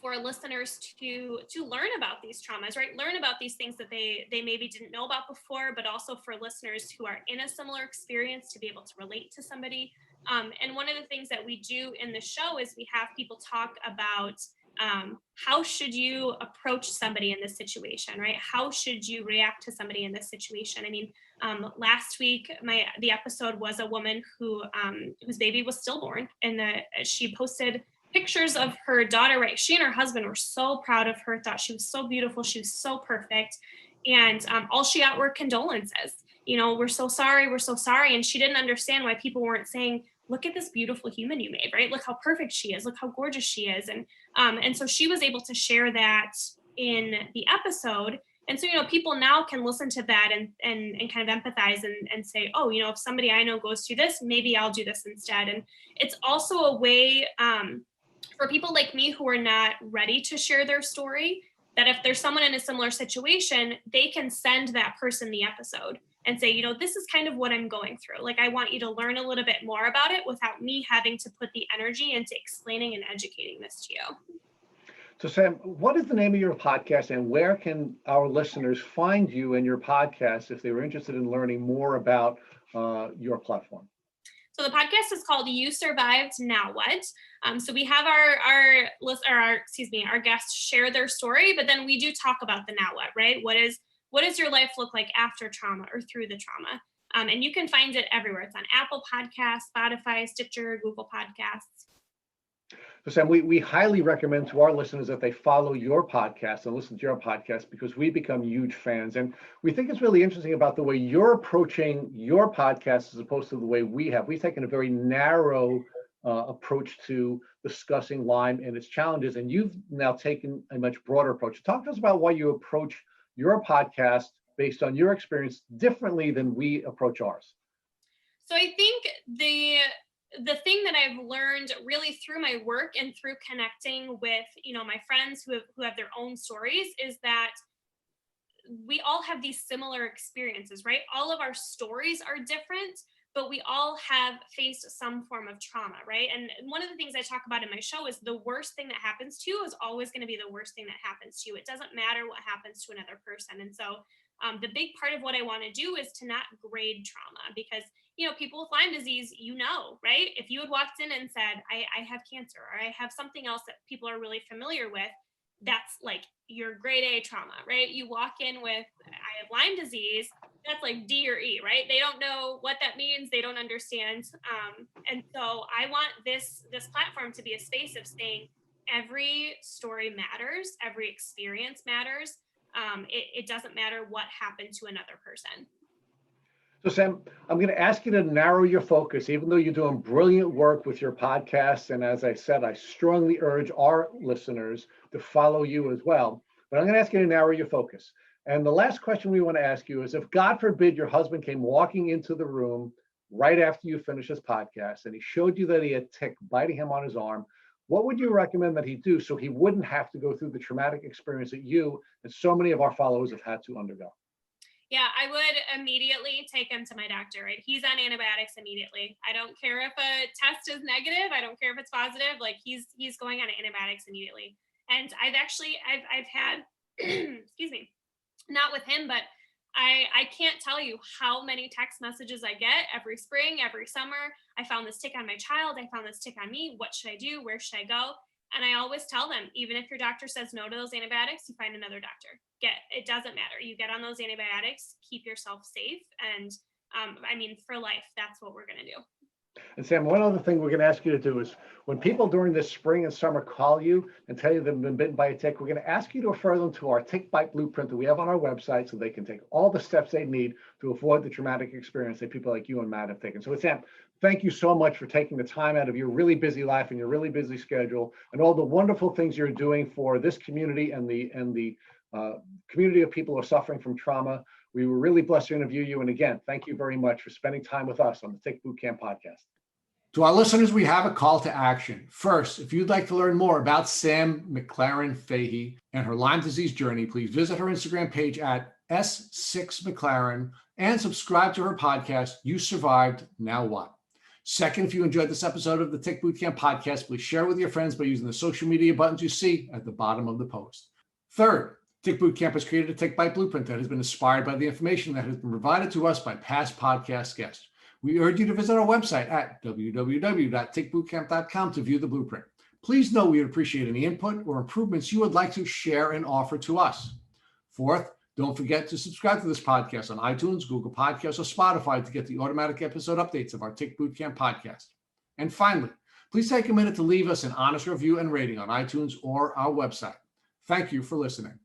for listeners to learn about these traumas, right? Learn about these things that they maybe didn't know about before, but also for listeners who are in a similar experience to be able to relate to somebody. And one of the things that we do in the show is we have people talk about how should you approach somebody in this situation, right? How should you react to somebody in this situation? I mean, last week, the episode was a woman whose baby was stillborn, and she posted pictures of her daughter, right? She and her husband were so proud of her, thought she was so beautiful, she was so perfect. And all she got were condolences. We're so sorry, we're so sorry. And she didn't understand why people weren't saying, look at this beautiful human you made, right? Look how perfect she is, look how gorgeous she is. And so she was able to share that in the episode. And so, people now can listen to that and kind of empathize and say, oh, if somebody I know goes through this, maybe I'll do this instead. And it's also a way, for people like me who are not ready to share their story, that if there's someone in a similar situation, they can send that person the episode and say, this is kind of what I'm going through. Like, I want you to learn a little bit more about it without me having to put the energy into explaining and educating this to you. So Sam, what is the name of your podcast and where can our listeners find you and your podcast if they were interested in learning more about your platform? So the podcast is called "You Survived, Now What." So we have our guests share their story, but then we do talk about the now what, right? What does your life look like after trauma or through the trauma? And you can find it everywhere. It's on Apple Podcasts, Spotify, Stitcher, Google Podcasts. So Sam, we highly recommend to our listeners that they follow your podcast and listen to your podcast because we become huge fans. And we think it's really interesting about the way you're approaching your podcast as opposed to the way we have. We've taken a very narrow approach to discussing Lyme and its challenges. And you've now taken a much broader approach. Talk to us about why you approach your podcast based on your experience differently than we approach ours. So I think the thing that I've learned really through my work and through connecting with, my friends who have their own stories is that we all have these similar experiences, right? All of our stories are different, but we all have faced some form of trauma, right? And one of the things I talk about in my show is the worst thing that happens to you is always going to be the worst thing that happens to you. It doesn't matter what happens to another person. And so the big part of what I want to do is to not grade trauma because, people with Lyme disease, right? If you had walked in and said, I have cancer or I have something else that people are really familiar with, that's like your grade A trauma, right? You walk in with, I have Lyme disease, that's like D or E, right? They don't know what that means. They don't understand. And so I want this platform to be a space of saying every story matters, every experience matters. It doesn't matter what happened to another person. So Sam, I'm going to ask you to narrow your focus, even though you're doing brilliant work with your podcast. And as I said, I strongly urge our listeners to follow you as well. But I'm going to ask you to narrow your focus. And the last question we want to ask you is if God forbid your husband came walking into the room right after you finish this podcast and he showed you that he had tick biting him on his arm, what would you recommend that he do so he wouldn't have to go through the traumatic experience that you and so many of our followers have had to undergo? Yeah, I would immediately take him to my doctor, right? He's on antibiotics immediately. I don't care if a test is negative. I don't care if it's positive. Like he's going on antibiotics immediately. And I've had, excuse me, not with him, but I can't tell you how many text messages I get every spring, every summer. I found this tick on my child. I found this tick on me. What should I do? Where should I go? And I always tell them, even if your doctor says no to those antibiotics, you find another doctor. It doesn't matter. You get on those antibiotics, keep yourself safe. And for life, that's what we're going to do. And Sam, one other thing we're going to ask you to do is when people during this spring and summer call you and tell you they've been bitten by a tick, we're going to ask you to refer them to our tick bite blueprint that we have on our website so they can take all the steps they need to avoid the traumatic experience that people like you and Matt have taken. So Sam, thank you so much for taking the time out of your really busy life and your really busy schedule and all the wonderful things you're doing for this community and the community of people who are suffering from trauma. We were really blessed to interview you. And again, thank you very much for spending time with us on the Tick Bootcamp podcast. To our listeners, we have a call to action. First, if you'd like to learn more about Sam McLaren-Fahey and her Lyme disease journey, please visit her Instagram page at S6McLaren and subscribe to her podcast, You Survived, Now What? Second, if you enjoyed this episode of the Tick Bootcamp podcast, please share it with your friends by using the social media buttons you see at the bottom of the post. Third, Tick Bootcamp has created a Tick Bite Blueprint that has been inspired by the information that has been provided to us by past podcast guests. We urge you to visit our website at www.tickbootcamp.com to view the blueprint. Please note we would appreciate any input or improvements you would like to share and offer to us. Fourth, don't forget to subscribe to this podcast on iTunes, Google Podcasts, or Spotify to get the automatic episode updates of our Tick Bootcamp podcast. And finally, please take a minute to leave us an honest review and rating on iTunes or our website. Thank you for listening.